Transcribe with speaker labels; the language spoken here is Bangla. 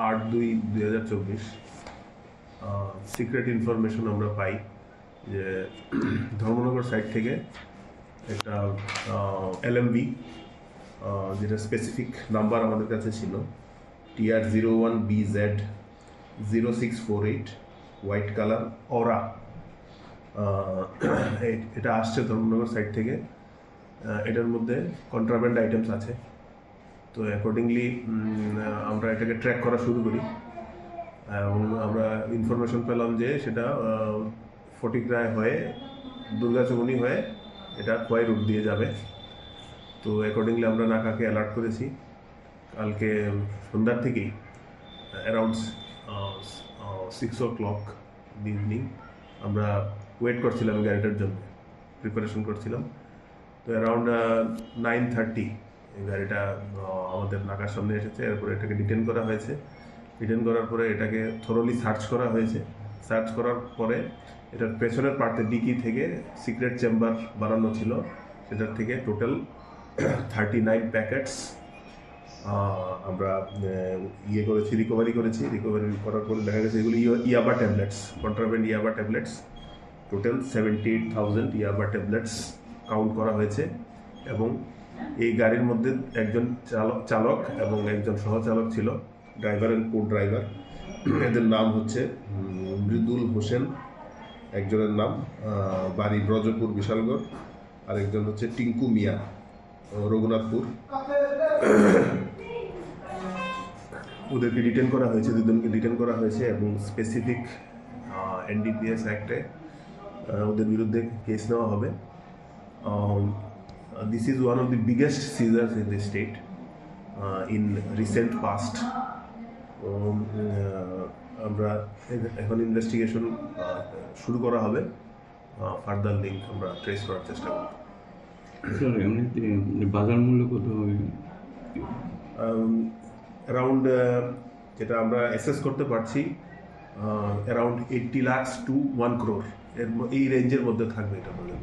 Speaker 1: 8/2/2024 সিক্রেট ইনফরমেশন আমরা পাই যে ধর্মনগর সাইড থেকে একটা LMV, যেটা স্পেসিফিক নাম্বার আমাদের কাছে ছিল TR01BZ0648 হোয়াইট কালার ওরা, এটা আসছে ধর্মনগর সাইড থেকে। এটার মধ্যে কন্ট্রাব্যান্ড আইটেমস আছে। তো অ্যাকর্ডিংলি আমরা এটাকে ট্র্যাক করা শুরু করি এবং আমরা ইনফরমেশন পেলাম যে সেটা ফটিকরায় হয়ে দুর্গাচৌমুনি হয়ে এটা খোয়াই রুট দিয়ে যাবে। তো অ্যাকর্ডিংলি আমরা নাকাকে অ্যালার্ট করেছি। কালকে সন্ধ্যার থেকেই অ্যারাউন্ড 6 o'clock ইভিনিং আমরা ওয়েট করছিলাম গাড়িটার জন্য, প্রিপারেশন করছিলাম। তো অ্যারাউন্ড 9:30 এই গাড়িটা আমাদের নাকার সামনে এসেছে। এরপরে এটাকে ডিটেন করা হয়েছে। ডিটেন করার পরে এটাকে থরোলি সার্চ করা হয়েছে। সার্চ করার পরে এটার পেছনের পার্টে ডিকি থেকে সিক্রেট চেম্বার বানানো ছিল, সেটার থেকে টোটাল 39 প্যাকেটস আমরা রিকভারি করেছি। রিকভারি করার পরে দেখা গেছে এগুলি ইয়াবা ট্যাবলেটস, কন্ট্রাব্যান্ড ইয়াবা ট্যাবলেটস। টোটাল 78,000 ইয়াবা ট্যাবলেটস কাউন্ট করা হয়েছে। এবং এই গাড়ির মধ্যে একজন চালক এবং একজন সহচালক ছিল, ড্রাইভার অ্যান্ড কো ড্রাইভার। এদের নাম হচ্ছে মৃদুল হোসেন, একজনের নাম বাড়ি ব্রজপুর বিশালগড়, আর একজন হচ্ছে টিঙ্কু মিয়া রঘুনাথপুর। ওদেরকে ডিটেন করা হয়েছে, দুজনকে ডিটেন করা হয়েছে এবং স্পেসিফিক NDPS অ্যাক্টে ওদের বিরুদ্ধে কেস নেওয়া হবে। This is one of the biggest seizures in the state in recent past. আমরা এখন ইনভেস্টিগেশন শুরু করা হবে। ফার্দার লিঙ্ক আমরা ট্রেস করার চেষ্টা করব।
Speaker 2: স্যার এমনিতে বাজার মূল্য কত হবে?
Speaker 1: অ্যারাউন্ড যেটা আমরা অ্যাসেস করতে পারছি অ্যারাউন্ড 80 lakhs to 1 crore এই রেঞ্জের মধ্যে থাকবে এটা বলে।